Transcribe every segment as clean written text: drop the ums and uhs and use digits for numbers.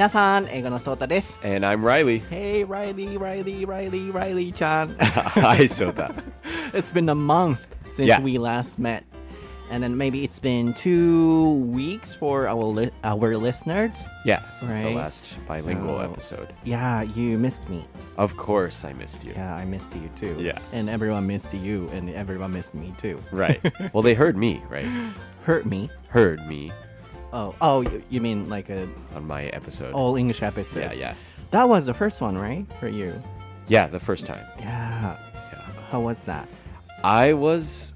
皆さん、英語のソータです。And I'm Reilly. Hey, Reilly ちゃん。Hi, Sota. It's been a month since we last met. And then maybe it's been 2 weeks for our listeners. Yeah, since the last bilingual episode. Yeah, you missed me. Of course I missed you. Yeah, I missed you too. Yeah. And everyone missed you, and everyone missed me too. Right. Well, they heard me, right? Heard me? Heard me. Oh, you mean like on my episode. All English episodes. Yeah. That was the first one, right? For you. Yeah, the first time. Yeah. How was that? I was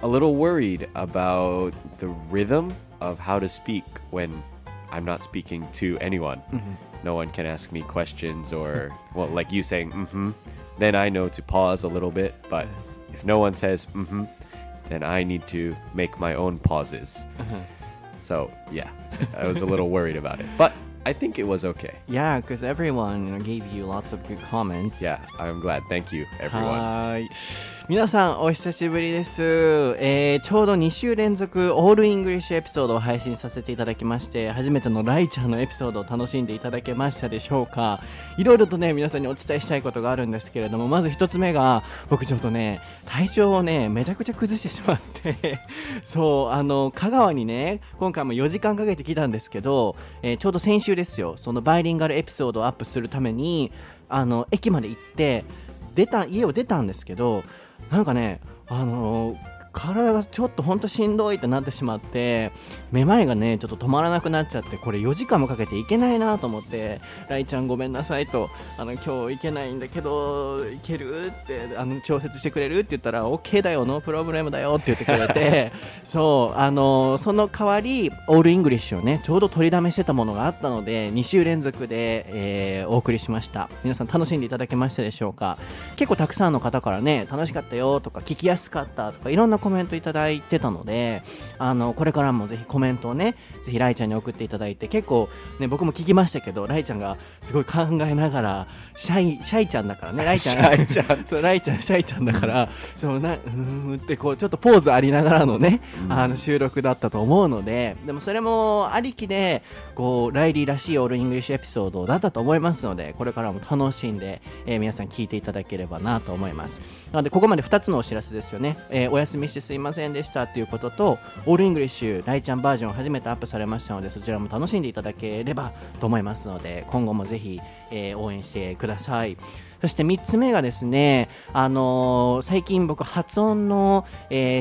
a little worried about the rhythm of how to speak when I'm not speaking to anyone. Mm-hmm. No one can ask me questions or, well, like you saying, then I know to pause a little bit. But if no one says, then I need to make my own pauses. So, yeah, I was a little worried about it. But I think it was okay. Yeah, because everyone gave you lots of good comments. Yeah, I'm glad. Thank you, everyone. はい。皆さんお久しぶりです、ちょうど2週連続オールイングリッシュエピソードを配信させていただきまして、初めてのライちゃんのエピソードを楽しんでいただけましたでしょうか。いろいろとね皆さんにお伝えしたいことがあるんですけれども、まず一つ目が僕ちょっとね体調をねめちゃくちゃ崩してしまってそう香川にね今回も4時間かけてきたんですけど、ちょうど先週ですよ、そのバイリンガルエピソードをアップするために駅まで行って家を出たんですけど、なんかね体がちょっとほんとしんどいってなってしまって、めまいがねちょっと止まらなくなっちゃって、これ4時間もかけていけないなと思って、ライちゃんごめんなさいと、今日行けないんだけど行けるって調節してくれるって言ったら OK だよノープロブレムだよって言ってくれてそうその代わりオールイングリッシュをねちょうど取りだめしてたものがあったので2週連続で、お送りしました。皆さん楽しんでいただけましたでしょうか。結構たくさんの方からね楽しかったよとか聞きやすかったとかいろんなコメントいただいてたので、これからもぜひコメントをねぜひライちゃんに送っていただいて、結構ね僕も聞きましたけど、ライちゃんがすごい考えながらシャイちゃんだからね、ライちゃんそうライちゃんシャイちゃんだからそうってこうちょっとポーズありながらのね、収録だったと思うので、でもそれもありきでこうライリーらしいオールイングリッシュエピソードだったと思いますので、これからも楽しんで、皆さん聞いていただければなと思います。なのでここまで2つのお知らせですよね、お休みしてすいませんでしたということと、オールイングリッシュライちゃんバージョン初めてアップされましたので、そちらも楽しんでいただければと思いますので、今後もぜひ、応援してください。そして3つ目がですね、最近僕発音の、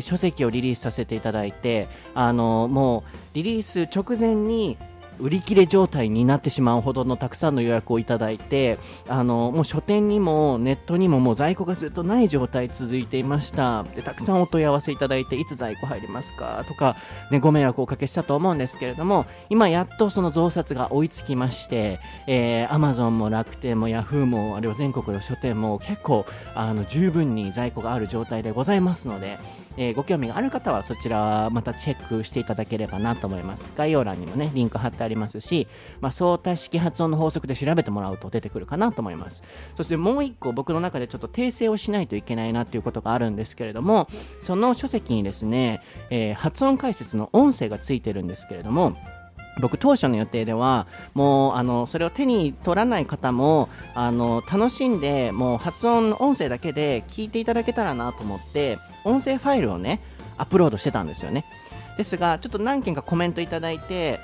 書籍をリリースさせていただいて、もうリリース直前に売り切れ状態になってしまうほどのたくさんの予約をいただいて、もう書店にもネットにももう在庫がずっとない状態続いていました。でたくさんお問い合わせいただいて、いつ在庫入りますかとか、ね、ご迷惑をおかけしたと思うんですけれども、今やっとその増刷が追いつきまして、Amazon も楽天も Yahoo もあるいは全国の書店も結構十分に在庫がある状態でございますので、ご興味がある方はそちらまたチェックしていただければなと思います。概要欄にもねリンク貼ってありますし、そーた式発音の法則で調べてもらうと出てくるかなと思います。そしてもう一個僕の中でちょっと訂正をしないといけないなっていうことがあるんですけれども、その書籍にですね、発音解説の音声がついてるんですけれども、僕当初の予定ではもうそれを手に取らない方も楽しんでもう発音の音声だけで聞いていただけたらなと思って音声ファイルをねアップロードしてたんですよね。ですがちょっと何件かコメントいただいて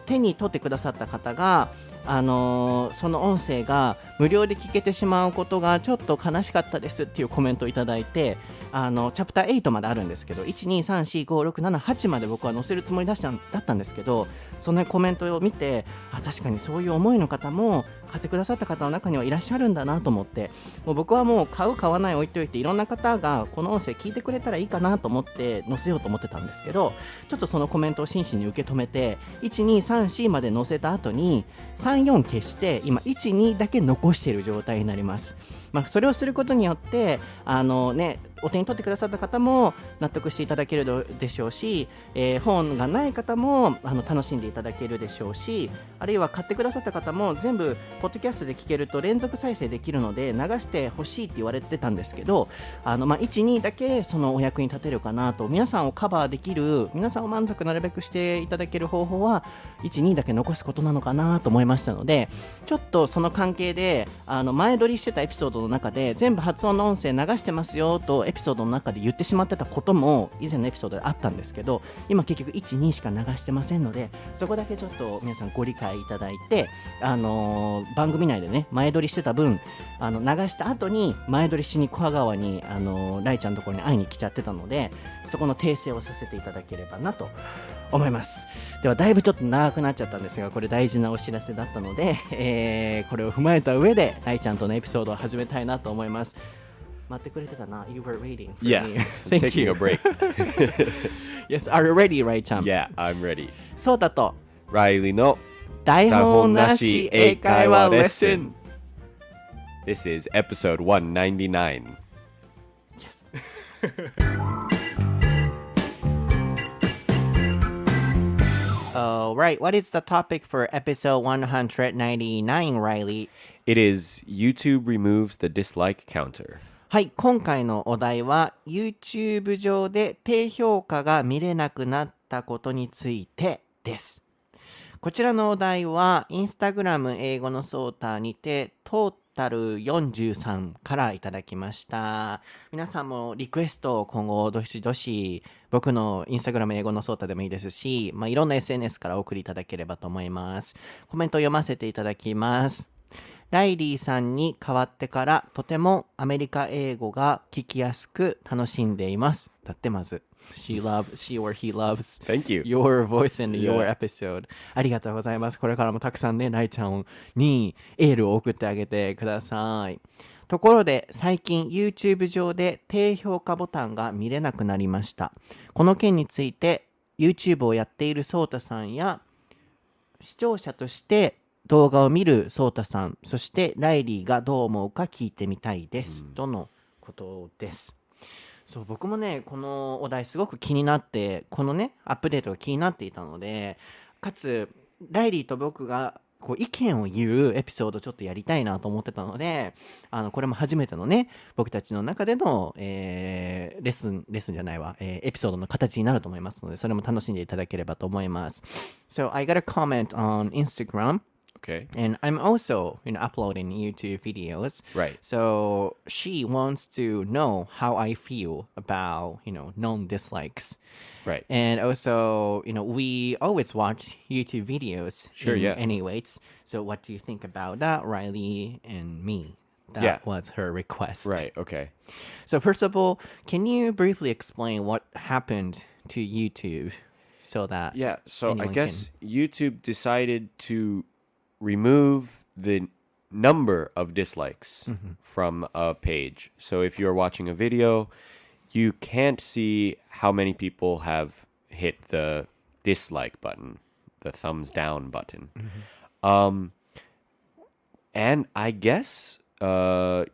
手に取ってくださった方がその音声が無料で聞けてしまうことがちょっと悲しかったですっていうコメントをいただいて、チャプター8まであるんですけど 1,2,3,4,5,6,7,8 まで僕は載せるつもりだったんですけど、そのコメントを見て確かにそういう思いの方も買ってくださった方の中にはいらっしゃるんだなと思って、もう僕はもう買う買わない置いておいて、いろんな方がこの音声聞いてくれたらいいかなと思って載せようと思ってたんですけど、ちょっとそのコメントを真摯に受け止めて 1,2,3,4 まで載せた後に3、4消して今 1,2 だけ残している状態になります。それをすることによってお手に取ってくださった方も納得していただけるでしょうし、本がない方も楽しんでいただけるでしょうし、あるいは買ってくださった方も全部ポッドキャストで聞けると連続再生できるので流してほしいって言われてたんですけど、1、2だけそのお役に立てるかなと、皆さんをカバーできる、皆さんを満足なるべくしていただける方法は1、2だけ残すことなのかなと思いましたので、ちょっとその関係で前撮りしてたエピソードの中で全部発音の音声流してますよとエピソードの中で言ってしまってたことも以前のエピソードであったんですけど、今結局1、2しか流してませんので、そこだけちょっと皆さんご理解いただいて、番組内でね前撮りしてた分流した後に前撮りしに小川にライちゃんのところに会いに来ちゃってたので、そこの訂正をさせていただければなと思います。ではだいぶちょっと長くなっちゃったんですが、これ大事なお知らせだったので、これを踏まえた上でライちゃんとのエピソードを始めたいなと思います。待ってくれてたな。You were waiting for Yeah, me. I'm Thank taking you. a break. Yes, are you ready, ライちゃん? Yeah, I'm ready. そうだとReillyの台本なし英会話レッスン。 This is episode 199. Yes. Alright, what is the topic for episode 199, Reilly? It is YouTube removes the dislike counter. はい、今回のお題は YouTube 上で低評価が見れなくなったことについてです。こちらのお題はインスタグラム英語のソータにてトータル43からいただきました。皆さんもリクエストを今後どしどし僕のインスタグラム英語のソータでもいいですし、いろんな SNS からお送りいただければと思います。コメントを読ませていただきます。ライリーさんに代わってからとてもアメリカ英語が聞きやすく楽しんでいます。だってまず。She or he loves Thank you. your voice and your Yeah. episode. ありがとうございます。これからもたくさんね、ライちゃんにエールを送ってあげてください。ところで最近 YouTube 上で低評価ボタンが見れなくなりました。この件について YouTube をやっているソータさんや視聴者として動画を見るソータさん、そしてライリーがどう思うか聞いてみたいです、とのことです。そう、僕もねこのお題すごく気になって、このねアップデートが気になっていたので、かつライリーと僕がこう意見を言うエピソードちょっとやりたいなと思ってたので、これも初めてのね僕たちの中での、レッスンじゃないわ、エピソードの形になると思いますので、それも楽しんでいただければと思います。So I got a comment on Instagram.Okay. And I'm also, uploading YouTube videos. Right. So she wants to know how I feel about, non-dislikes. Right. And also, we always watch YouTube videos. Sure, yeah. Anyways. So what do you think about that, Reilly and me? That was her request. Right. Okay. So first of all, can you briefly explain what happened to YouTube so that so I guess YouTube decided to remove the number of dislikes from a page. So if you're watching a video, you can't see how many people have hit the dislike button, the thumbs down button. And I guess YouTubers,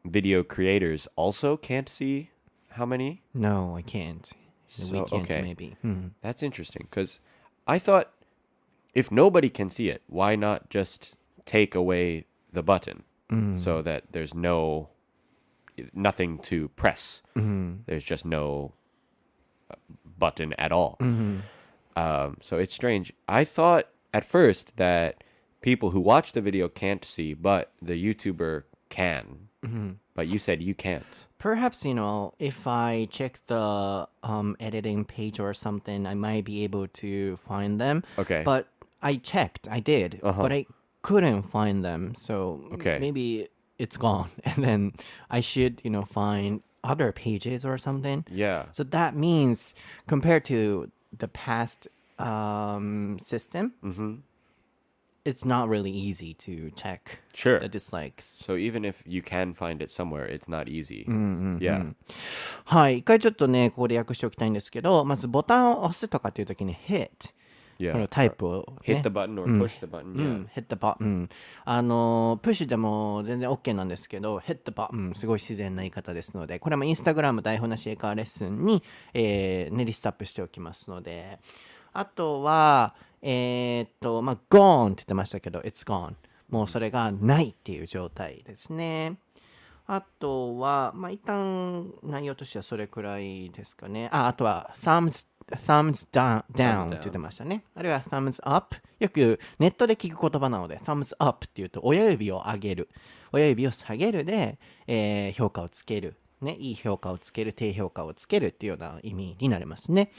video creators also can't see how many? No, I can't. We can't, maybe. That's interesting because I thought if nobody can see it, why not just take away the button so that there's nothing to press? There's just no button at all. So it's strange. I thought at first that people who watch the video can't see, but the YouTuber can. But you said you can't. Perhaps, if I check the editing page or something, I might be able to find them. Okay. But I checked, I did, but I couldn't find them. So maybe it's gone. And then I should, find other pages or something. Yeah. So that means compared to the past system, it's not really easy to check the dislikes. So even if you can find it somewhere, it's not easy. Yeah. はい、一回ちょっとねここで訳しておきたいんですけど、まずボタンを押すとかっていう時に hit Yeah. このタイプを、ね、hit the button or push the button. Yeah. hit the button プッシュでも全然 OK なんですけど hit the button すごい自然な言い方ですのでこれもインスタグラム台本なし英会話レッスンに、リストアップしておきますのであとはgone って言ってましたけど it's gone もうそれがないっていう状態ですねあとは一旦内容としてはそれくらいですかねあとは thumbs down って言ってましたね。あるいは thumbs up。よくネットで聞く言葉なので thumbs up っていうと親指を上げる。親指を下げるで、評価をつける。ね、いい評価をつける、低評価をつけるっていうような意味になりますね。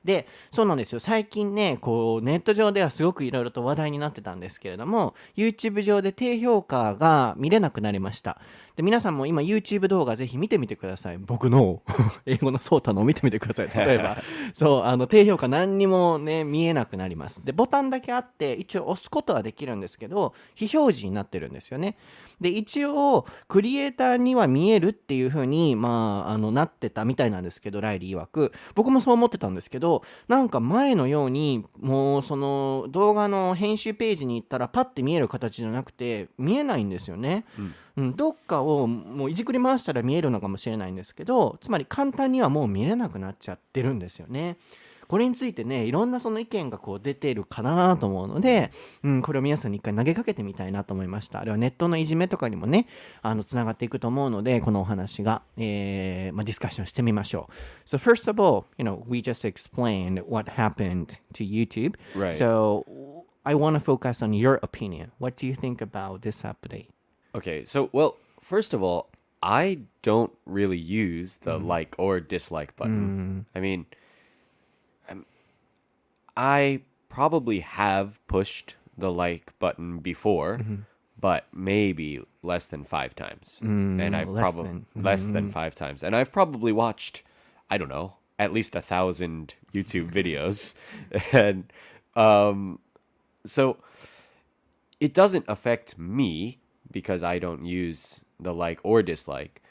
で、そうなんですよ。最近ね、こうネット上ではすごくいろいろと話題になってたんですけれども、YouTube 上で低評価が見れなくなりました。で、皆さんも今 YouTube 動画ぜひ見てみてください。僕の英語のソータのを見てみてください。例えば、そう低評価何にもね見えなくなります。で、ボタンだけあって一応押すことはできるんですけど、非表示になってるんですよね。で、一応クリエイターには見えるっていう風になってたみたいなんですけど、ライリー曰く、僕もそう思ってたんですけど、なんか前のようにもうその動画の編集ページに行ったらパッて見える形じゃなくて見えないんですよね。どっかをもういじくり回したら見えるのかもしれないんですけどつまり簡単にはもう見れなくなっちゃってるんですよね。これについてねいろんなその意見がこう出てるかなと思うので、これを皆さんに一回投げかけてみたいなと思いました。あれはネットのいじめとかにもねつながっていくと思うのでこのお話が、ディスカッションしてみましょう。So first of all, we just explained what happened to YouTube. Right. So I want to focus on your opinion. What do you think about this update? Okay, so, well, first of all, I don't really use the like or dislike button. I mean, I probably have pushed the like button before, but maybe less than 5 times. And I've probably less than 5 times. And I've probably watched, I don't know, at least 1,000 YouTube videos. And so it doesn't affect me because I don't use the like or dislike,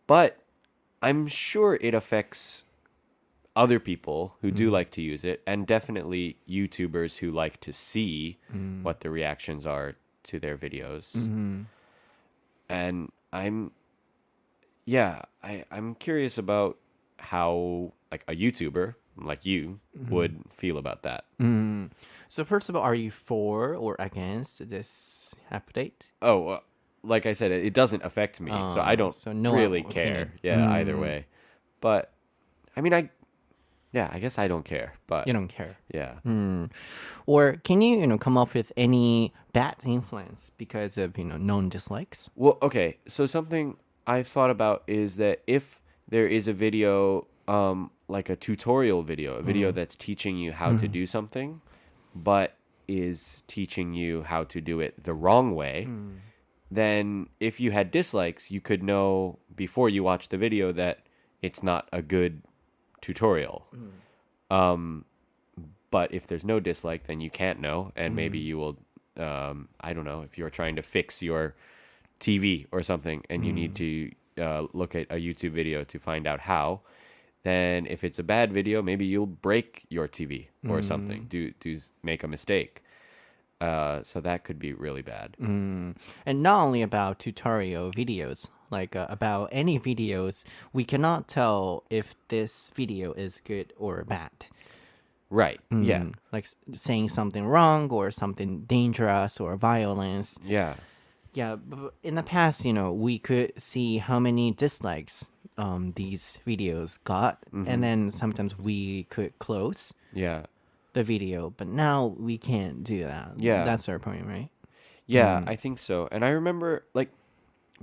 but I'm sure it affects other people who do like to use it, and definitely YouTubers who like to see what the reactions are to their videos. And I'm curious about how like a YouTuber like you would feel about that. So first of all, are you for or against this update? Oh, like I said, it doesn't affect me, so I don't really care. Yeah, either way. But I mean, I guess I don't care. But You don't care. yeah. Or can you, come up with any bad influence because of, known dislikes? Well, okay. So something I've thought about is that if there is a video, like a tutorial video, a video that's teaching you how to do something, but is teaching you how to do it the wrong way, then if you had dislikes, you could know before you watch the video that it's not a good tutorial. But if there's no dislike, then you can't know, and maybe you will, I don't know, if you're trying to fix your TV or something, and you need to look at a YouTube video to find out how, then if it's a bad video, maybe you'll break your TV or something, do make a mistake. So that could be really bad. And not only about tutorial videos, like about any videos, we cannot tell if this video is good or bad. Right. Yeah. Like saying something wrong or something dangerous or violence. Yeah. Yeah, but in the past, we could see how many dislikes these videos got, and then sometimes we could close Yeah. the video, but now we can't do that. Yeah. That's our point, right? Yeah, I think so. And I remember, like,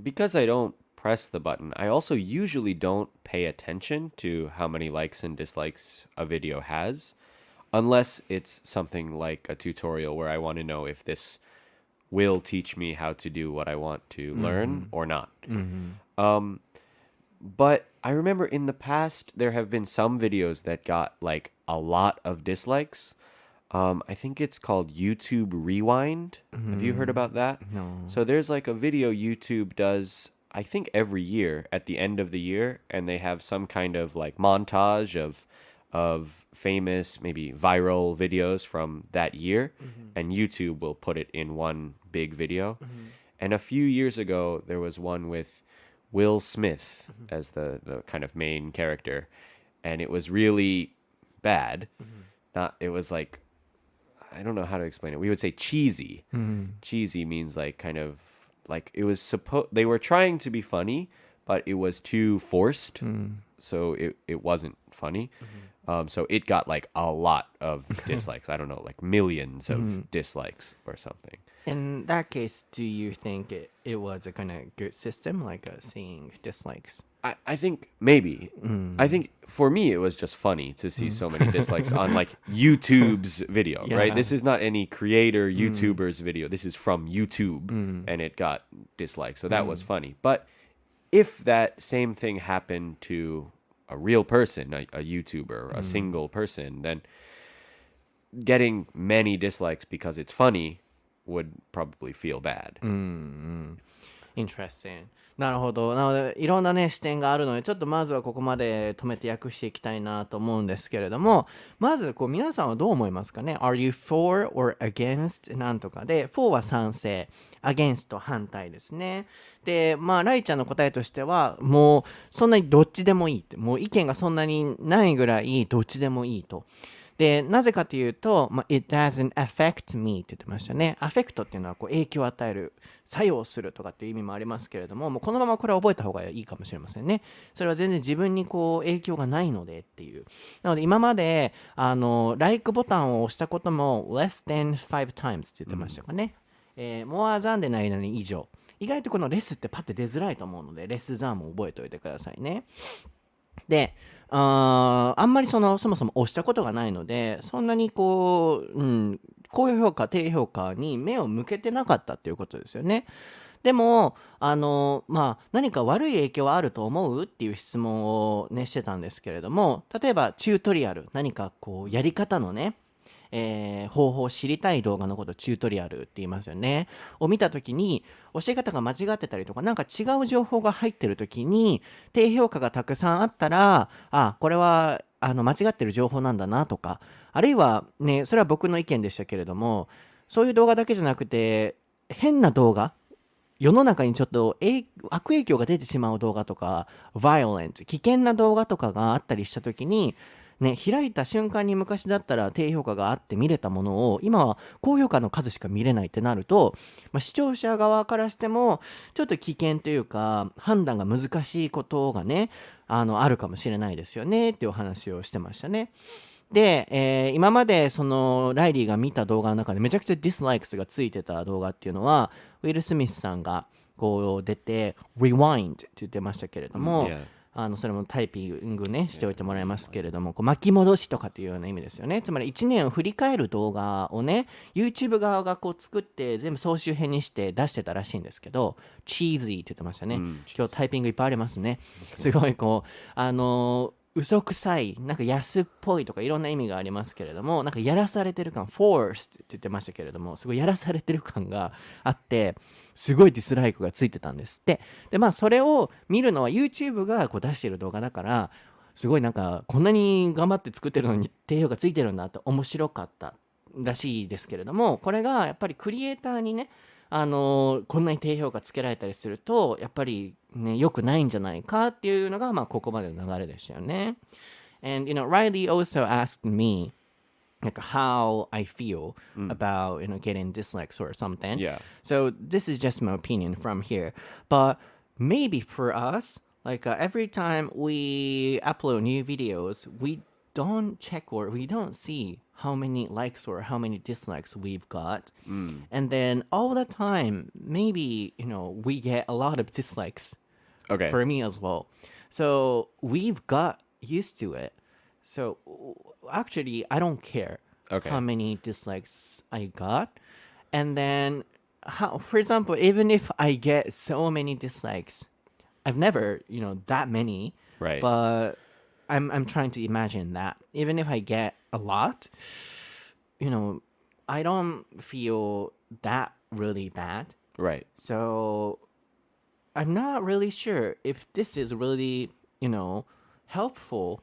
because I don't press the button, I also usually don't pay attention to how many likes and dislikes a video has, unless it's something like a tutorial where I want to know if this will teach me how to do what I want to learn or not. But I remember in the past, there have been some videos that got like a lot of dislikes. I think it's called YouTube Rewind. Have you heard about that? No. So there's like a video YouTube does, I think every year at the end of the year, and they have some kind of like montage of of famous, maybe viral videos from that year, and YouTube will put it in one big video. And a few years ago, there was one with Will Smith as the kind of main character, and it was really bad. It was like, I don't know how to explain it. We would say cheesy. Cheesy means like kind of like it was they were trying to be funny, but it was too forced, so it wasn't funny. So it got like a lot of dislikes. I don't know, like millions of dislikes or something. In that case, do you think it was a kind of good system, like seeing dislikes? I think maybe. I think for me it was just funny to see so many dislikes on like YouTube's video, right? This is not any creator YouTuber's video. This is from YouTube, and it got dislikes. So that was funny. But if that same thing happened to a real person, a YouTuber, a single person, then getting many dislikes because it's funny would probably feel bad. Interesting. なるほど。なのでいろんなね視点があるのでちょっとまずはここまで止めて訳していきたいなと思うんですけれども、まずこう皆さんはどう思いますかね。 Are you for or against なんとかで、for は賛成、against 反対ですね。でライちゃんの答えとしてはもうそんなにどっちでもいいって、もう意見がそんなにないぐらいどっちでもいいと。でなぜかというと、it doesn't affect me って言ってましたね。アフェクトっていうのはこう影響を与える、作用するとかっていう意味もありますけれども、もうこのままこれは覚えた方がいいかもしれませんね。それは全然自分にこう影響がないのでっていう。なので今までlike ボタンを押したことも less than 5 times って言ってましたかね。more than でないのに以上。意外とこのレスってパッて出づらいと思うので、レスザンも覚えておいてくださいね。であんまりそもそも押したことがないので、そんなにこう、高評価低評価に目を向けてなかったっていうことですよね。でも何か悪い影響はあると思うっていう質問をねしてたんですけれども、例えばチュートリアル、何かこうやり方のね方法を知りたい動画のことをチュートリアルって言いますよね。を見たときに教え方が間違ってたりとか、なんか違う情報が入ってるときに低評価がたくさんあったら、これは間違ってる情報なんだなとか、あるいはね、それは僕の意見でしたけれども、そういう動画だけじゃなくて変な動画、世の中にちょっと悪影響が出てしまう動画とか、violent、危険な動画とかがあったりしたときにね、開いた瞬間に昔だったら低評価があって見れたものを今は高評価の数しか見れないってなると、視聴者側からしてもちょっと危険というか判断が難しいことがねあるかもしれないですよねっていうお話をしてましたね。で、今までそのライリーが見た動画の中でめちゃくちゃディスライクスがついてた動画っていうのは、ウィル・スミスさんがこう出て Rewind って言ってましたけれども、それもタイピングねしておいてもらいますけれども、こう巻き戻しとかというような意味ですよね。つまり1年を振り返る動画をね YouTube 側がこう作って全部総集編にして出してたらしいんですけど、チーズィーって言ってましたね。今日タイピングいっぱいありますね。すごいこう嘘くさい、なんか安っぽいとかいろんな意味がありますけれども、なんかやらされてる感、forced って言ってましたけれども、すごいやらされてる感があって、すごいディスライクがついてたんですって。でそれを見るのは YouTube がこう出してる動画だから、すごいなんかこんなに頑張って作ってるのに低評価ついてるんだって面白かったらしいですけれども、これがやっぱりクリエイターにねこんなに低評価つけられたりするとやっぱりね良くないんじゃないかっていうのがここまでの流れでしたよね。And Riley also asked me like how I feel about getting dislikes or something. Yeah. So this is just my opinion from here. But maybe for us, like every time we upload new videos, we don't check or we don't see how many likes or how many dislikes we've got. And then all the time, maybe, we get a lot of dislikes for me as well. So we've got used to it. So actually, I don't care how many dislikes I got. And then, for example, even if I get so many dislikes, I've never, that many. Right. But I'm trying to imagine that. Even if I get a lot, I don't feel that really bad. Right. So I'm not really sure if this is really, helpful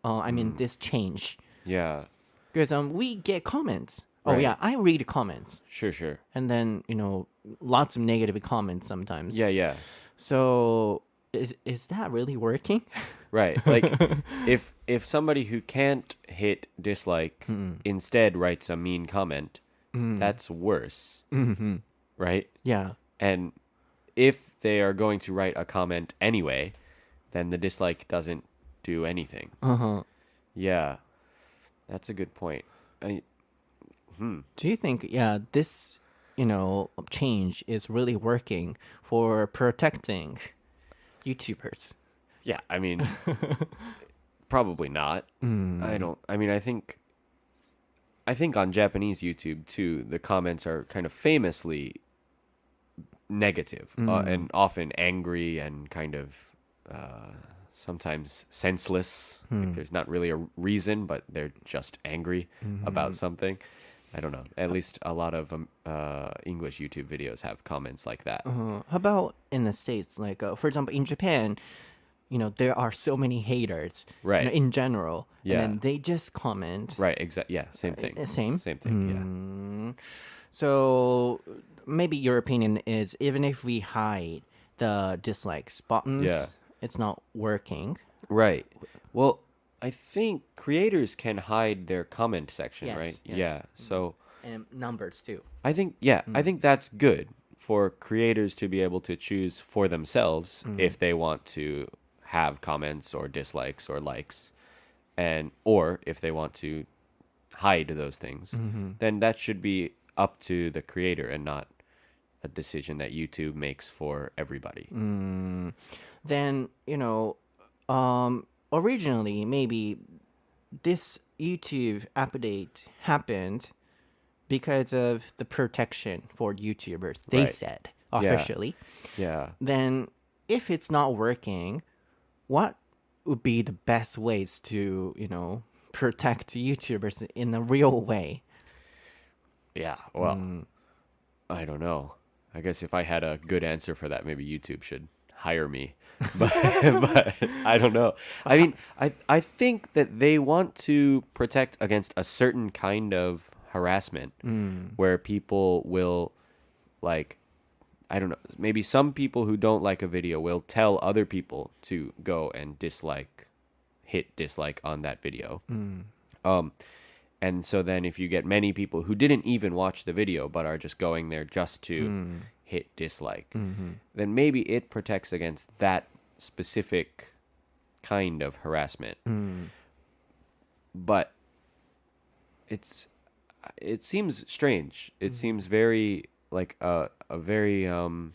this change. Yeah. Because we get comments. Oh, Right. yeah, I read comments. Sure. And then, lots of negative comments sometimes. Yeah. So, is that really working? Right. Like if somebody who can't hit dislike instead writes a mean comment, that's worse. Right? Yeah. And if they are going to write a comment anyway, then the dislike doesn't do anything. Yeah. That's a good point. Do you think, this, change is really working for protecting YouTubers? Yeah, I mean, probably not. I think on Japanese YouTube too, the comments are kind of famously negative and often angry and kind of sometimes senseless. Like there's not really a reason, but they're just angry about something. I don't know. At least a lot of English YouTube videos have comments like that. How about in the States? Like, for example, in Japan, there are so many haters, Right. In general. Yeah. And then they just comment. Right, exactly. Yeah, same thing. Same? Same thing, So maybe your opinion is even if we hide the dislikes buttons, Yeah. it's not working. yeah. Right. Well, I think creators can hide their comment section, Yes, right? yes. Yeah. So And numbers too. I think that's good for creators to be able to choose for themselves if they want to have comments or dislikes or likes, or if they want to hide those things, then that should be up to the creator and not a decision that YouTube makes for everybody. Then, originally maybe this YouTube update happened because of the protection for YouTubers, they Right. said Yeah. officially. Yeah. Then if it's not working, what would be the best ways to, protect YouTubers in a real way? Yeah. Well, I don't know. I guess if I had a good answer for that, maybe YouTube should hire me. But I don't know. I mean, I think that they want to protect against a certain kind of harassment where people will, like, I don't know, maybe some people who don't like a video will tell other people to go and hit dislike on that video. And so then if you get many people who didn't even watch the video but are just going there just to hit dislike, then maybe it protects against that specific kind of harassment. But it seems strange. It seems very like a very can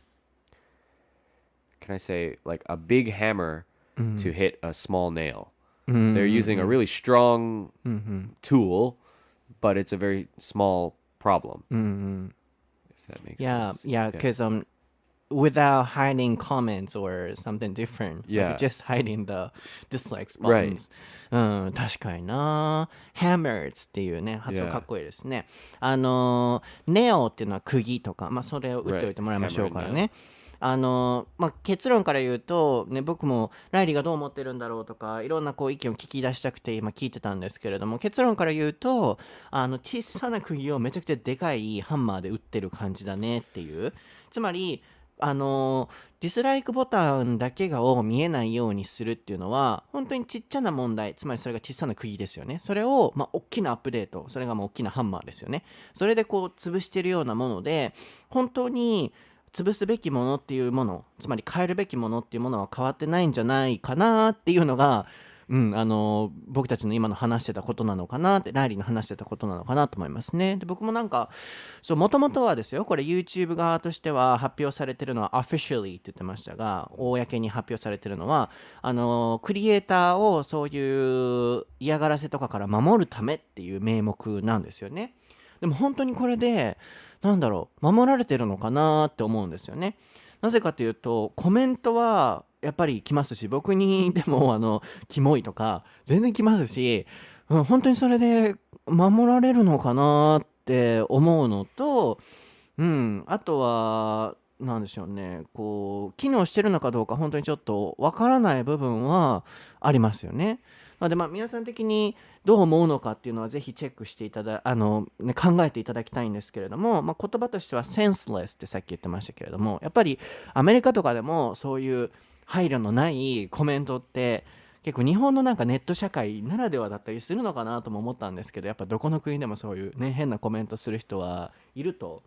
I say, like a big hammer to hit a small nail. They're using a really strong tool, but it's a very small problem. If that makes sense. Yeah, because without hiding comments or something different, Yeah. like just hiding the dislikes Right. buttons. 確かにな。hammers っていうね、発音 Yeah. かっこいいですね。nail っていうのは釘とか、それを打っておいてもらいましょうからね。結論から言うと、ね、僕もライリーがどう思ってるんだろうとかいろんな意見を聞き出したくて今聞いてたんですけれども、結論から言うと小さな釘をめちゃくちゃでかいハンマーで打ってる感じだねっていう。つまりディスライクボタンだけを見えないようにするっていうのは本当にちっちゃな問題、つまりそれが小さな釘ですよね。それを大きなアップデート、それが大きなハンマーですよね。それで潰してるようなもので、本当に潰すべきものっていうもの、つまり変えるべきものっていうものは変わってないんじゃないかなっていうのが、僕たちの今の話してたことなのかなって、ライリーの話してたことなのかなと思いますね。で、僕ももともとはですよ、これ YouTube 側としては発表されてるのは officially って言ってましたが、公に発表されてるのはクリエイターをそういう嫌がらせとかから守るためっていう名目なんですよね。でも本当にこれで守られてるのかなって思うんですよね。なぜかというと、コメントはやっぱり来ますし、僕にでもキモいとか全然来ますし、本当にそれで守られるのかなって思うのと、あとはなんでしょうね、機能してるのかどうか本当にちょっとわからない部分はありますよね。で皆さん的にどう思うのかっていうのはぜひチェックしていただ考えていただきたいんですけれども、言葉としては senseless ってさっき言ってましたけれども、やっぱりアメリカとかでもそういう配慮のないコメントって結構日本のネット社会ならではだったりするのかなとも思ったんですけど、やっぱどこの国でもそういうね変なコメントする人はいると。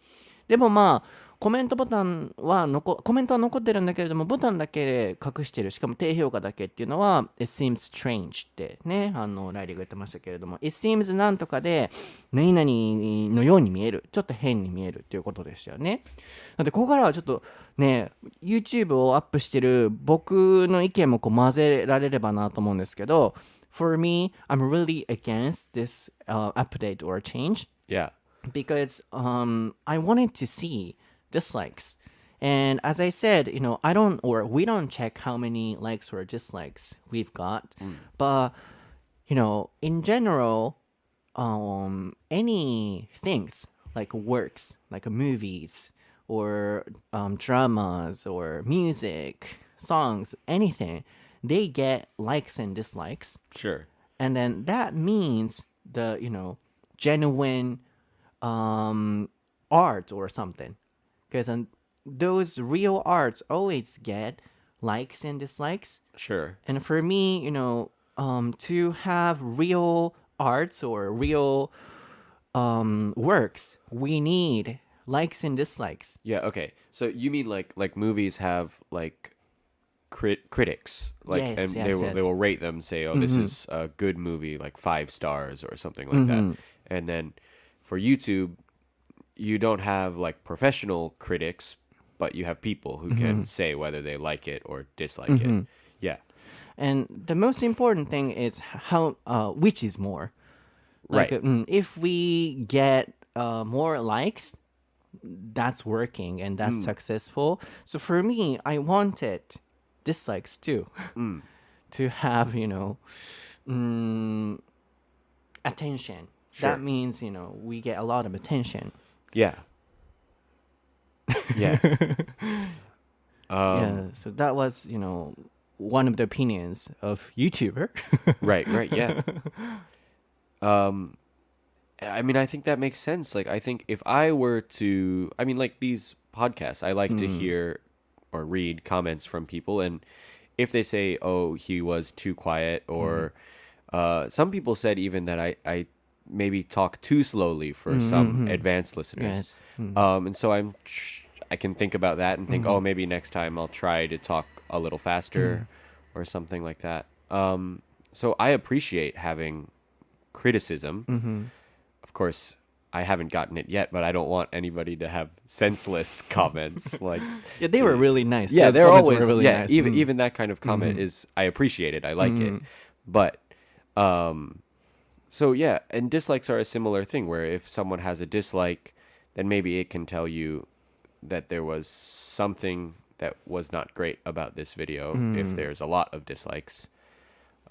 でもコメントは残ってるんだけれども、ボタンだけ隠してる、しかも低評価だけっていうのは It seems strange ってね、ライリーが言ってましたけれども、 It seems なんとかで何々のように見える、ちょっと変に見えるっていうことでしたよね。なのでここからはちょっとね YouTube をアップしてる僕の意見も混ぜられればなと思うんですけど、 For me, I'm really against this update or change. Yeah. Because I wanted to see dislikes. And as I said, we don't check how many likes or dislikes we've got. But, in general, any things like works, like movies or dramas or music, songs, anything, they get likes and dislikes. Sure. And then that means the, genuine art or something, because those real arts always get likes and dislikes. Sure. And for me, to have real arts or real works, we need likes and dislikes. Yeah, okay. So you mean like movies have like critics, like, Yes, and yes, yes. they will rate them, say, oh, this is a good movie, like 5 stars or something like that. And then for YouTube, you don't have like professional critics, but you have people who can say whether they like it or dislike it. Yeah. And the most important thing is how which is more. Like, Right. If we get more likes, that's working and that's successful. So for me, I wanted dislikes too, to have attention. Sure. That means we get a lot of attention. Yeah. Yeah. Yeah. So that was one of the opinions of YouTuber. Right, yeah. I mean, I think that makes sense. Like, I think if I were to, I mean, like these podcasts, I like to hear or read comments from people. And if they say, oh, he was too quiet, or some people said even that I maybe talk too slowly for some advanced listeners. Yes. And so I can think about that and think, oh, maybe next time I'll try to talk a little faster or something like that. So I appreciate having criticism. Of course, I haven't gotten it yet, but I don't want anybody to have senseless comments. Like, Yeah, they were really nice. yeah, Those they're comments were always really nice. even that kind of comment is, I appreciate it. I like it. But so yeah, and dislikes are a similar thing, where if someone has a dislike, then maybe it can tell you that there was something that was not great about this video if there's a lot of dislikes.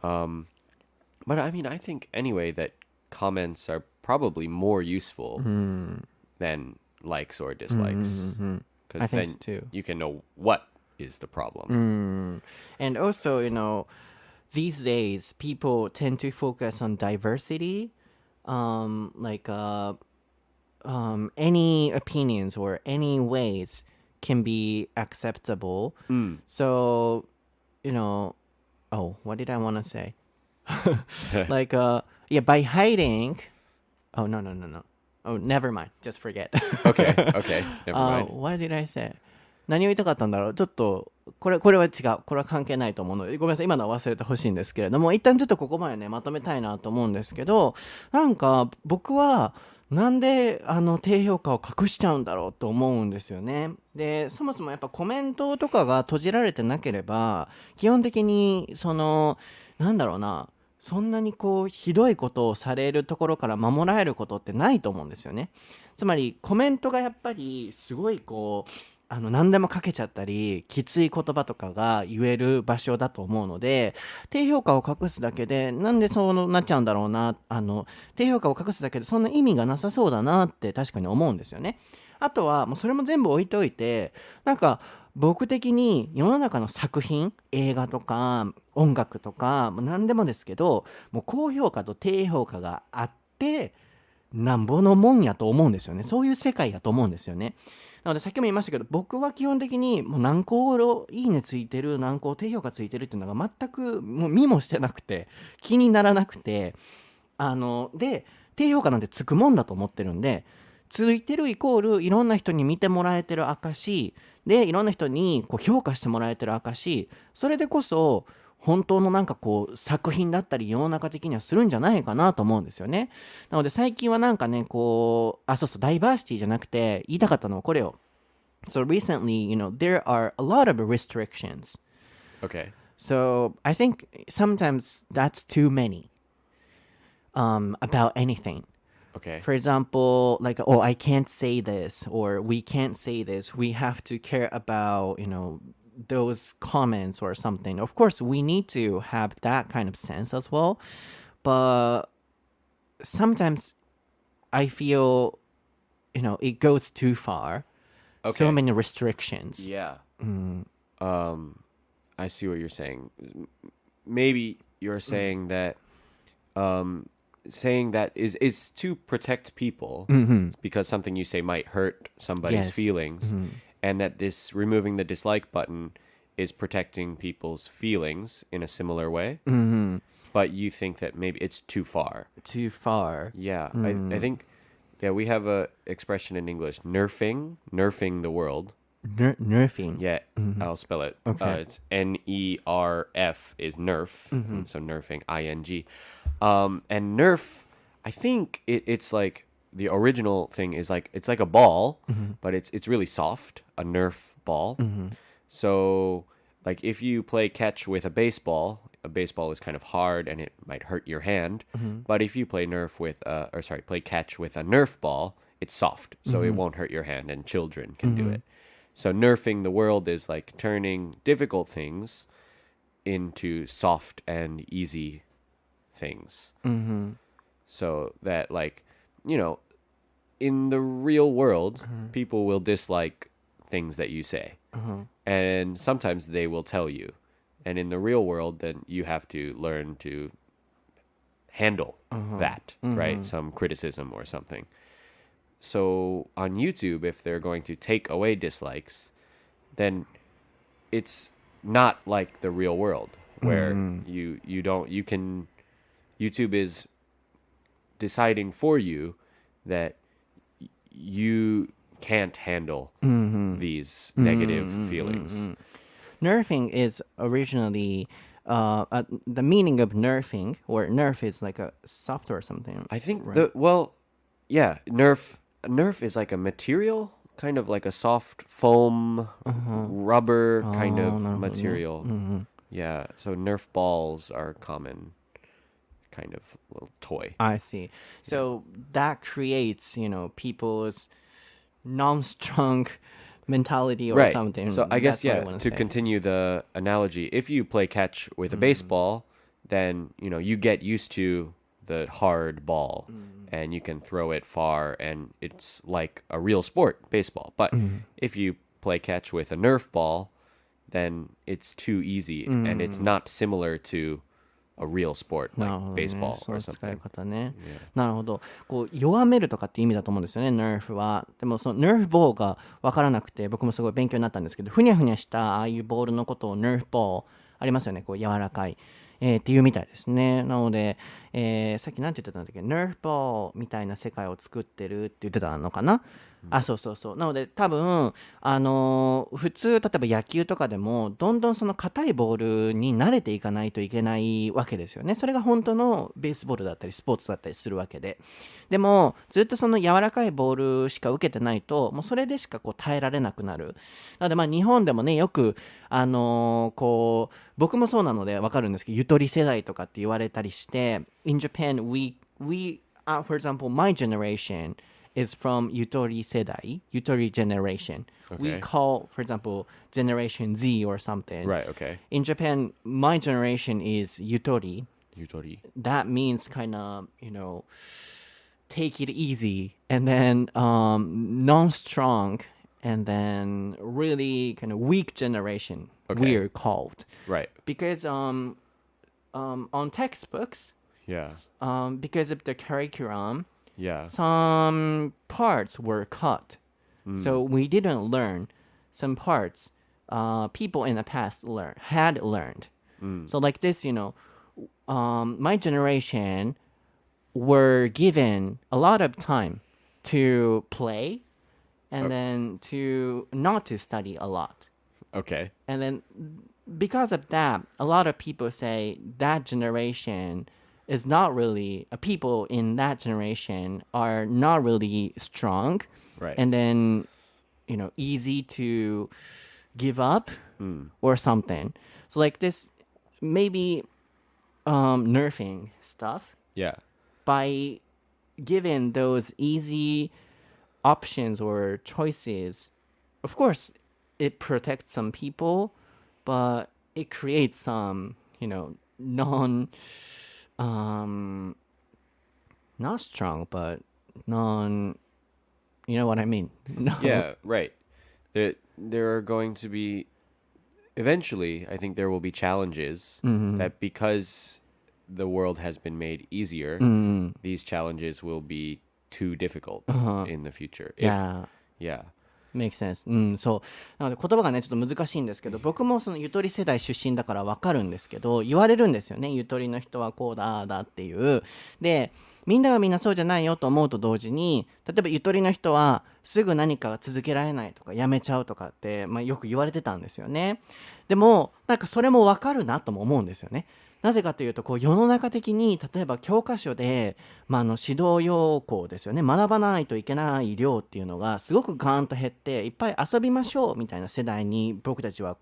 But I mean, I think anyway that comments are probably more useful than likes or dislikes. I Because think then so too. you can know what is the problem. And also, these days people tend to focus on diversity, any opinions or any ways can be acceptable. So, oh, what did I want to say? Like, yeah, by hiding. Oh, no. Oh, never mind. Just forget. Okay, never mind. What did I say? 何を言いたかったんだろう。ちょっとこれは違う。これは関係ないと思うので、ごめんなさい。今のは忘れてほしいんですけれども、一旦ちょっとここまでねまとめたいなと思うんですけど、僕はなんで低評価を隠しちゃうんだろうと思うんですよね。で、そもそもやっぱコメントとかが閉じられてなければ、基本的になんだろうな。そんなにひどいことをされるところから守られることってないと思うんですよね。つまりコメントがやっぱりすごい何でも書けちゃったりきつい言葉とかが言える場所だと思うので、低評価を隠すだけでなんでそうなっちゃうんだろうな、低評価を隠すだけでそんな意味がなさそうだなって確かに思うんですよね。あとはもうそれも全部置いておいて、僕的に世の中の作品、映画とか音楽とかもう何でもですけど、もう高評価と低評価があってなんぼのもんやと思うんですよね。そういう世界やと思うんですよね。なのでさっきも言いましたけど、僕は基本的にもう何個いいねついてる、何個低評価ついてるっていうのが全くもう見もしてなくて気にならなくて、で低評価なんてつくもんだと思ってるんで、ついてるイコールいろんな人に見てもらえてる証で、いろんな人にこう評価してもらえてる証、それでこそ本当のなんかこう作品だったり世の中的にはするんじゃないかなと思うんですよね。なので最近はなんかね、こうそうそう、ダイバーシティじゃなくて言いたかったのはこれを。So recently, there are a lot of restrictions. Okay. So I think sometimes that's too many about anything. Okay. For example, like, oh, I can't say this, or we can't say this. We have to care about, those comments or something. Of course, we need to have that kind of sense as well. But sometimes I feel, it goes too far. So Okay. many restrictions. Yeah. I see what you're saying. Maybe you're saying that is to protect people because something you say might hurt somebody's Yes. feelings, and that this removing the dislike button is protecting people's feelings in a similar way. But you think that maybe it's too far. Too far. Yeah, I think we have a expression in English, nerfing the world. Nerfing. Yeah, I'll spell it. Okay. It's NERF is nerf, so nerfing, ING. And nerf, I think it's like the original thing is like it's like a ball, but it's really soft, a nerf ball. So like if you play catch with a baseball is kind of hard and it might hurt your hand. But if you play play catch with a nerf ball, it's soft, so it won't hurt your hand, and children can do it. So nerfing the world is like turning difficult things into soft and easy things. So that like, in the real world, people will dislike things that you say. And sometimes they will tell you. And in the real world, then you have to learn to handle that, right? Some criticism or something. So on YouTube, if they're going to take away dislikes, then it's not like the real world where YouTube is deciding for you that you can't handle these negative feelings. Nerfing is originally the meaning of nerfing, or nerf is like a soft or something. I think right? Nerf is like a material, kind of like a soft foam, rubber kind of material. Yeah, so Nerf balls are common, kind of little toy. I see. So that creates, people's non-strong mentality or something. So I guess, That's what I wanna to say. continue the analogy, if you play catch with a baseball, then, you get used to the hard ball and you can throw it far and it's like a real sport, baseball. But if you play catch with a Nerf ball, then it's too easy and it's not similar to a real sport なる like ほどね。 baseball そ or の使い something. 方ね。なるほど。こう弱めるとかって意味だと思うんですよね、nerf は。でもその nerf ボールが分からなくて、僕もすごい勉強になったんですけど、ふにゃふにゃしたああいうボールのことを nerf ボールありますよね、こう柔らかい。っていうみたいですね。なので、さっきなんて言ってたんだっけ、nerf ボールみたいな世界を作ってるって言ってたのかな。そうそうそう。なので多分普通例えば野球とかでもどんどんその硬いボールに慣れていかないといけないわけですよね。それが本当のベースボールだったりスポーツだったりするわけで。でもずっとその柔らかいボールしか受けてないともうそれでしかこう耐えられなくなる。なので日本でもねよくこう僕もそうなのでわかるんですけど、ゆとり世代とかって言われたりして、In Japan for example my generation is from Yutori Sedai, Yutori generation. We Okay. call, for example, Generation Z or something. Right, okay. In Japan, my generation is Yutori. Yutori. That means kind of, take it easy and then non-strong and then really kind of weak generation, Okay. we're called. Right. Because on textbooks, Yeah. because of the curriculum, Yeah. some parts were cut. So we didn't learn some parts people in the past had learned. So like this, my generation were given a lot of time to play and then to not to study a lot. Okay. And then because of that, a lot of people say that generation is not really, people in that generation are not really strong. Right. And then, easy to give up or something. So like this, maybe nerfing stuff Yeah. by giving those easy options or choices. Of course, it protects some people, but it creates some, not strong, but you know what I mean? No. Yeah, right. There are going to be eventually, I think there will be challenges that because the world has been made easier, these challenges will be too difficult in the future. Yeah. Yeah. Makes sense. そう。なので言葉がね、ちょっと難しいんですけど、僕もそのゆとり世代出身だから分かるんですけど、言われるんですよね。ゆとりの人はこうだ、ああだっていう。で、みんながみんなそうじゃないよと思うと同時に、例えばゆとりの人はすぐ何かが続けられないとかやめちゃうとかって、よく言われてたんですよね。でも、なんかそれも分かるなとも思うんですよね。なぜかというと、世の中的に例えば教科書で、指導要項ですよね、学ばないといけない量っていうのがすごくガーンと減って、いっぱい遊びましょうみたいな世代に僕たちは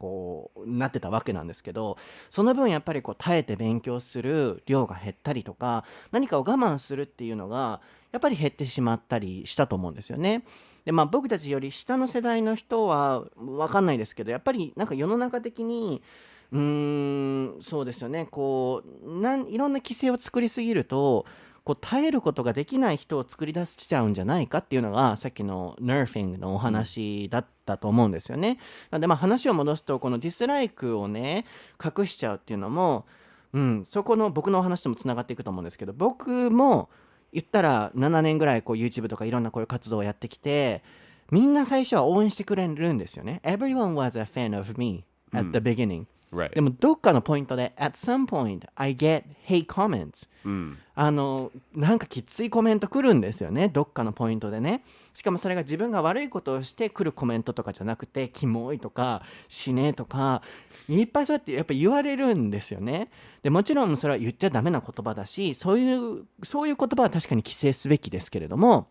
なってたわけなんですけど、その分やっぱり耐えて勉強する量が減ったりとか、何かを我慢するっていうのがやっぱり減ってしまったりしたと思うんですよね。で、僕たちより下の世代の人は分かんないですけど、やっぱりなんか世の中的にそうですよね。いろんな規制を作りすぎると、耐えることができない人を作り出しちゃうんじゃないかっていうのがさっきの nerfing のお話だったと思うんですよね。なので話を戻すと、このディスライクをね隠しちゃうっていうのも、そこの僕のお話ともつながっていくと思うんですけど、僕も言ったら7年ぐらいYouTube とかいろんなこういう活動をやってきて、みんな最初は応援してくれるんですよね。Everyone was a fan of me at the beginning.Right. でもどっかのポイントで at some point I get hate comments、なんかきついコメント来るんですよね、どっかのポイントでね。しかもそれが自分が悪いことをして来るコメントとかじゃなくて、キモいとか死ねとかいっぱいそうやってやっぱ言われるんですよね。でもちろんそれは言っちゃダメな言葉だし、そういう言葉は確かに規制すべきですけれども、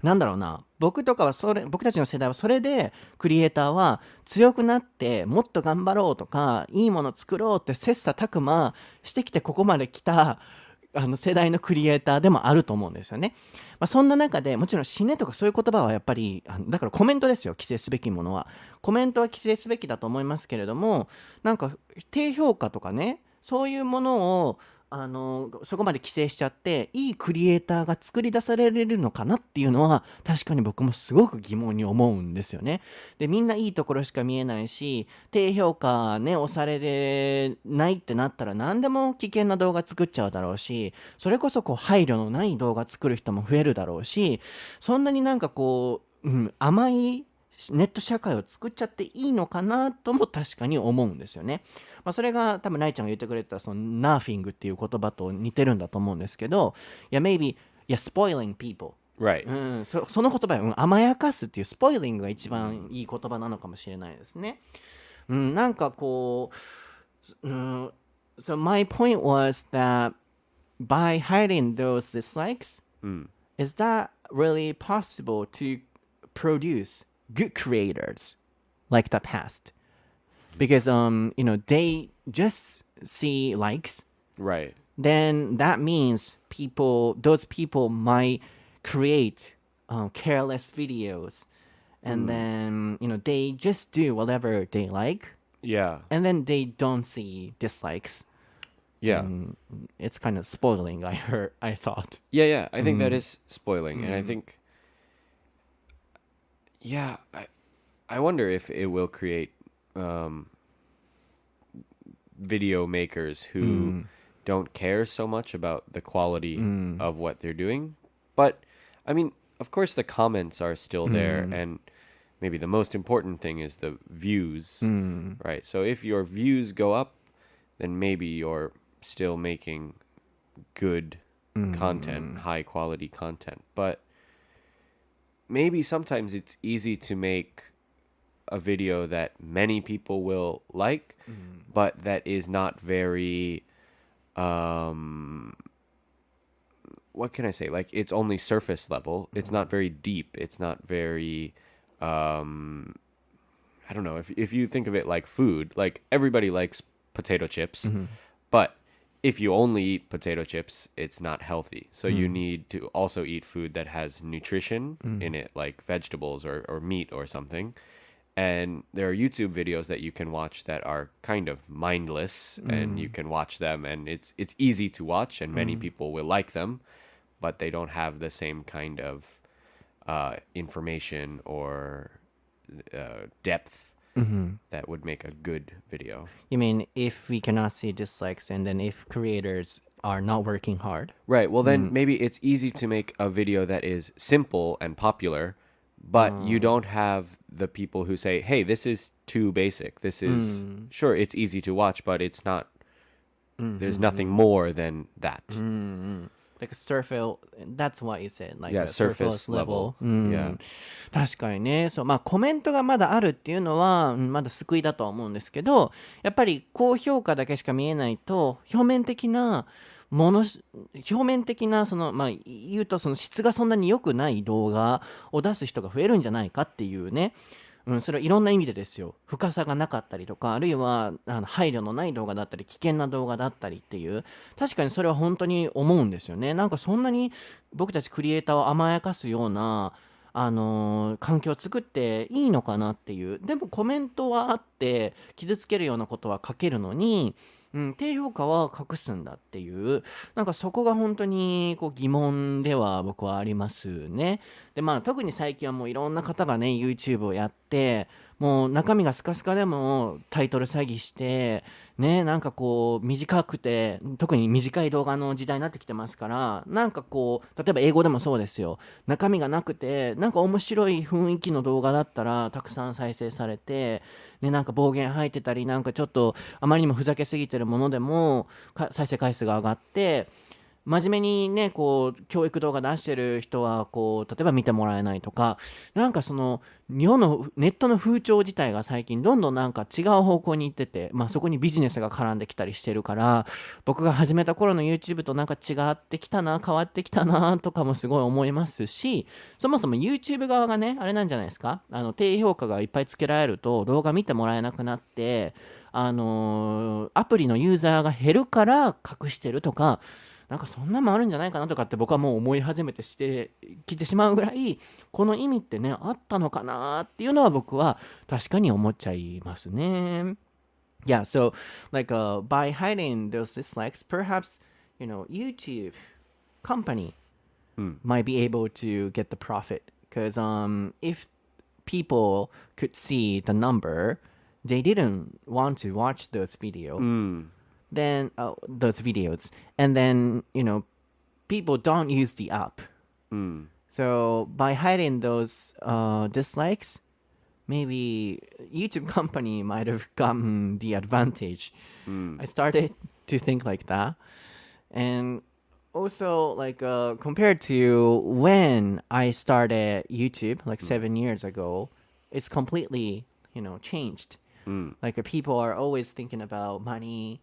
なんだろうな、僕たちの世代はそれでクリエイターは強くなってもっと頑張ろうとかいいもの作ろうって切磋琢磨してきてここまで来た世代のクリエイターでもあると思うんですよね。そんな中でもちろん死ねとかそういう言葉はやっぱりだからコメントですよ、規制すべきものは。コメントは規制すべきだと思いますけれども、なんか低評価とかね、そういうものをそこまで規制しちゃっていいクリエイターが作り出されるのかなっていうのは確かに僕もすごく疑問に思うんですよね。で、みんないいところしか見えないし、低評価ね押されないってなったら何でも危険な動画作っちゃうだろうし、それこそ配慮のない動画作る人も増えるだろうし、そんなになんか甘いネット社会を作っちゃっていいのかなとも確かに思うんですよね。それが多分ライちゃんが言ってくれてたそのナーフィングっていう言葉と似てるんだと思うんですけど、maybe spoiling people、right. その言葉は、甘やかすっていうスポイリングが一番いい言葉なのかもしれないですね。なんかSo my point was that by hiding those dislikes、is that really possible to produce good creators like the past? Because they just see likes, right? Then that means those people might create careless videos, and then they just do whatever they like, yeah, and then they don't see dislikes. Yeah, it's kind of spoiling. I thought. Yeah. I think that is spoiling, and I think, I wonder if it will create video makers who don't care so much about the quality of what they're doing. But, I mean, of course the comments are still there, and maybe the most important thing is the views, right? So if your views go up, then maybe you're still making good content, high quality content. But maybe sometimes it's easy to make a video that many people will like, but that is not very, what can I say? Like, it's only surface level. It's not very deep. It's not very, I don't know. If you think of it like food, like everybody likes potato chips, but if you only eat potato chips, it's not healthy. So you need to also eat food that has nutrition in it, like vegetables or meat or something. And there are YouTube videos that you can watch that are kind of mindless, and you can watch them, and it's easy to watch, and many people will like them, but they don't have the same kind of information or depth that would make a good video. You mean if we cannot see dislikes, and then if creators are not working hard? Right. Well, then maybe it's easy to make a video that is simple and popular, but you don't have the people who say, hey, this is too basic. This is, sure, it's easy to watch, but it's not, there's nothing more than that. Like a surface, that's what you said, like Yeah, a surface surface level. level. Yeah. 確かにね、そう、まあコメントがまだあるっていうのはまだ救いだとは思うんですけど、やっぱり高評価だけしか見えないと表面的なそのまあ言うとその質がそんなに良くない動画を出す人が増えるんじゃないかっていうね。それはいろんな意味でですよ。深さがなかったりとか、あるいは配慮のない動画だったり、危険な動画だったりっていう、確かにそれは本当に思うんですよね。なんかそんなに僕たちクリエイターを甘やかすような、環境を作っていいのかなっていう。でもコメントはあって、傷つけるようなことは書けるのに、低評価は隠すんだっていう、なんかそこが本当にこう疑問では僕はありますね。で、まあ特に最近はもういろんな方がね、YouTube をやって、もう中身がスカスカでもタイトル詐欺して、ね、なんかこう短くて、特に短い動画の時代になってきてますから、なんかこう、例えば英語でもそうですよ。中身がなくて、なんか面白い雰囲気の動画だったらたくさん再生されて、ね、なんか暴言吐いてたり、なんかちょっとあまりにもふざけすぎてるものでも再生回数が上がって、真面目にね、こう教育動画出してる人はこう例えば見てもらえないとか、なんかその世のネットの風潮自体が最近どんどんなんか違う方向に行ってて、まあそこにビジネスが絡んできたりしてるから、僕が始めた頃の YouTube となんか違ってきたな、変わってきたなとかもすごい思いますし、そもそも YouTube 側がね、あれなんじゃないですか、低評価がいっぱいつけられると動画見てもらえなくなって、アプリのユーザーが減るから隠してるとか、なんかそんなのもあるんじゃないかなとかって僕はもう思い始めてしてきてしまうぐらい、この意味ってねあったのかなっていうのは僕は確かに思っちゃいますね。Yeah, so like by hiding those dislikes, perhaps YouTube company might be able to get the profit because if people could see the number, they didn't want to watch those videos. Then those videos, and then people don't use the app. So by hiding those dislikes, maybe YouTube company might have gotten the advantage. I started to think like that, and also like compared to when I started YouTube like 7 years ago, it's completely changed. Like people are always thinking about money.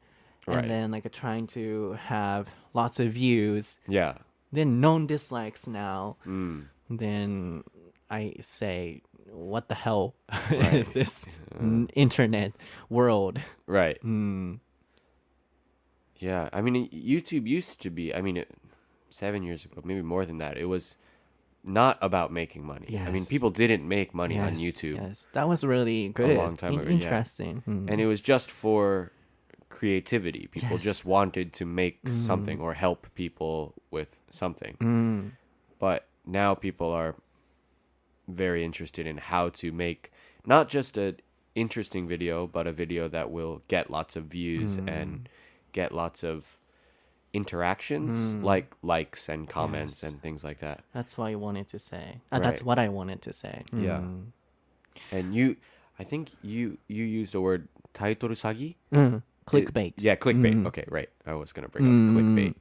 And then like trying to have lots of views. Yeah. Then known dislikes now. Then I say, what the hell is this internet world? Right. Yeah. I mean, YouTube used to be, 7 years ago, maybe more than that. It was not about making money. Yes. I mean, people didn't make money on YouTube. Yes, that was really good. A long time ago. Interesting. Yeah. And it was just for creativity. People just wanted to make something or help people with something. But now people are very interested in how to make not just an interesting video, but a video that will get lots of views and get lots of interactions, like likes and comments and things like that. That's what I wanted to say. Right. That's what I wanted to say. Yeah. And I think you used the word タイトル詐欺? Clickbait. Yeah, clickbait. Okay, right. I was going to bring up clickbait.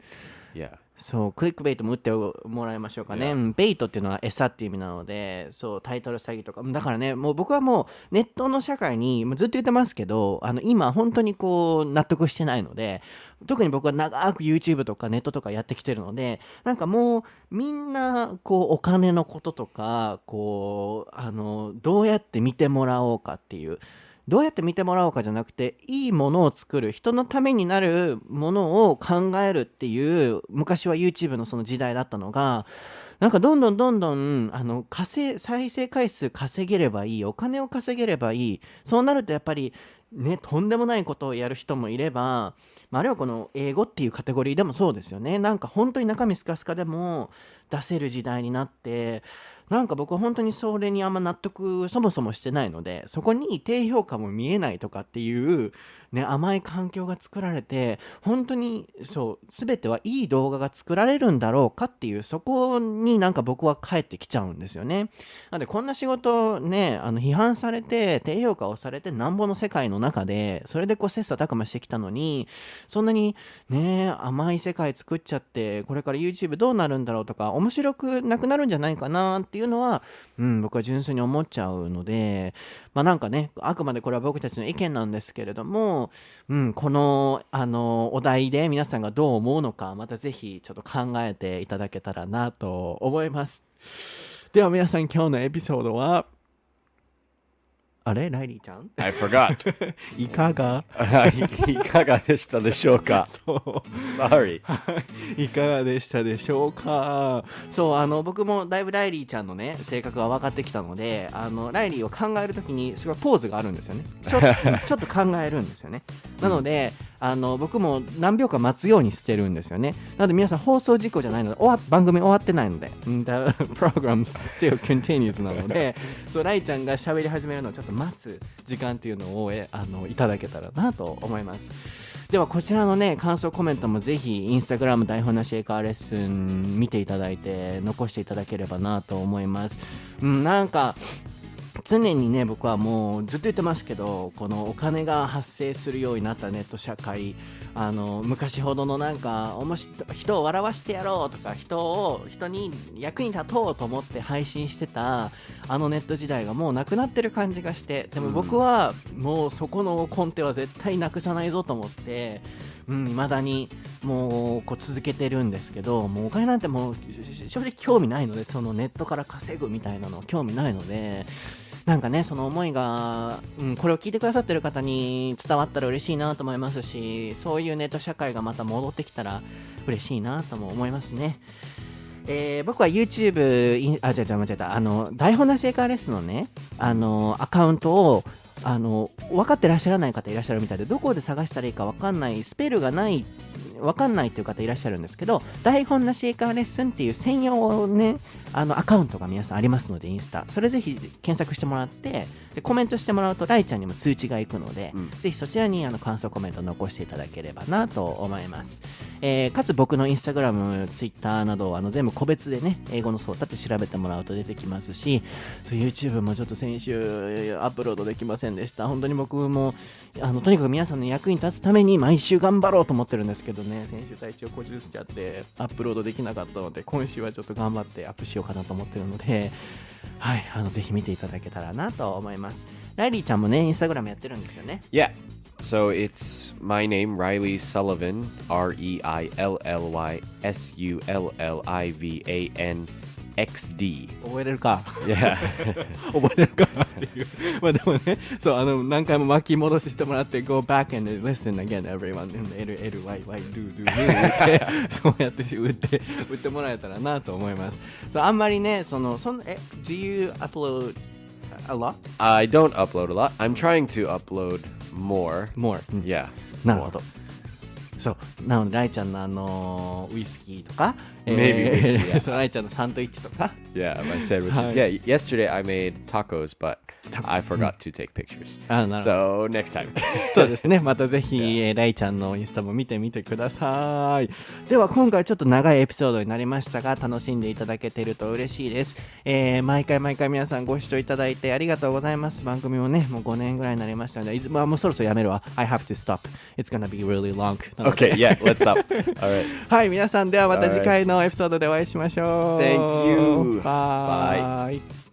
Yeah. そう、クリックベイトも打ってもらいましょうかね。ベイトっていうのは餌っていう意味なので、そう、タイトル詐欺とか。だからね、もう僕はもうネットの社会にずっと言ってますけど、今本当にこう納得してないので、特に僕は長く YouTube とかネットとかやってきてるので、なんかもうみんなこうお金のこととか、こう、どうやって見てもらおうかっていう、どうやって見てもらおうかじゃなくて、いいものを作る、人のためになるものを考えるっていう、昔は YouTube のその時代だったのが、なんかどんどん再生回数稼げればいい、お金を稼げればいい。そうなるとやっぱりね、とんでもないことをやる人もいれば、あるいはこの英語っていうカテゴリーでもそうですよね。なんか本当に中身スカスカでも出せる時代になって、なんか僕は本当にそれにあんま納得そもそもしてないので、そこに低評価も見えないとかっていうね、甘い環境が作られて、本当にそう全てはいい動画が作られるんだろうかっていう、そこになんか僕は帰ってきちゃうんですよね。なのでこんな仕事ね、批判されて低評価をされてなんぼの世界の中で、それでこう切磋琢磨してきたのに、そんなにね甘い世界作っちゃって、これから YouTube どうなるんだろうとか、面白くなくなるんじゃないかなっていうのは、僕は純粋に思っちゃうので、なんかね、あくまでこれは僕たちの意見なんですけれども、このお題で皆さんがどう思うのか、またぜひちょっと考えていただけたらなと思います。では皆さん、今日のエピソードはあれライリーちゃん I forgot. いかがいかがでしたでしょうか？そう Sorry. いかがでしたでしょうか？そう僕もだいぶライリーちゃんのね性格が分かってきたので、ライリーを考えるときにすごいポーズがあるんですよね。ちょっと考えるんですよね。なので僕も何秒か待つようにしてるんですよね。なので皆さん、放送事故じゃないので、番組終わってないので、The program still continues なので、そうライちゃんが喋り始めるのをちょっと待つ時間っていうのをいただけたらなと思います。ではこちらのね感想コメントもぜひインスタグラム台本なし英会話レッスン見ていただいて残していただければなと思います。なんか常にね、僕はもうずっと言ってますけど、このお金が発生するようになったネット社会、昔ほどのなんか人を笑わしてやろうとか、人に役に立とうと思って配信してたネット時代がもうなくなってる感じがして、でも僕はもうそこの根底は絶対なくさないぞと思って、未だにもう続けてるんですけど、もうお金なんてもう正直興味ないので、そのネットから稼ぐみたいなの興味ないので、なんかね、その思いが、これを聞いてくださってる方に伝わったら嬉しいなと思いますし、そういうネット社会がまた戻ってきたら嬉しいなとも思いますね。僕は YouTube、間違えた、台本なし英会話レッスンのね、アカウントを分かってらっしゃらない方いらっしゃるみたいで、どこで探したらいいか分かんない、スペルがない分かんないという方いらっしゃるんですけど、台本なし英会話レッスンっていう専用ねアカウントが皆さんありますので、インスタそれぜひ検索してもらって、でコメントしてもらうとライちゃんにも通知が行くので、ぜひそちらに感想コメント残していただければなと思います。かつ僕のインスタグラム、ツイッターなど全部個別でね、英語のそうだって調べてもらうと出てきますし、YouTube もちょっと先週アップロードできませんでした。本当に僕もとにかく皆さんの役に立つために毎週頑張ろうと思ってるんですけどね、先週体調崩しちゃってアップロードできなかったので、今週はちょっと頑張ってアップしようかなと思ってるので、はい、ぜひ見ていただけたらなと思います。ライリーちゃんもね、インスタグラムやってるんですよね。Yeah. So it's my name, Reilly Sullivan, ReillySullivanXD。覚えれるか。Yeah. 覚えれるかっていう。でもね、そう何回も巻き戻ししてもらって、Go back and listen again, everyone. LLYY do ってそうやって打ってもらえたらなと思います。あんまりね、Do you upload a lot? I don't upload a lot. I'm trying to upload more. Yeah. なるほど。そうなのでライちゃんのウイスキーとか、Maybe whiskey, yeah. そのライちゃんのサンドイッチとか Yeah, my sandwiches. Yeah, yesterday I made tacos, but I forgot to take pictures. So next time. そうですね。またぜひ、ライちゃんのインスタも見てみてください。では今回ちょっと長いエピソードになりましたが、楽しんでいただけていると嬉しいです。毎回皆さんご視聴いただいてありがとうございます。番組もね、もう5年ぐらいになりましたので、もうそろそろやめるわ。I have to stop. It's gonna be really long. Okay, yeah, let's stop. Alright. はい、皆さんではまた次回のエピソードでお会いしましょう。Thank you. Bye.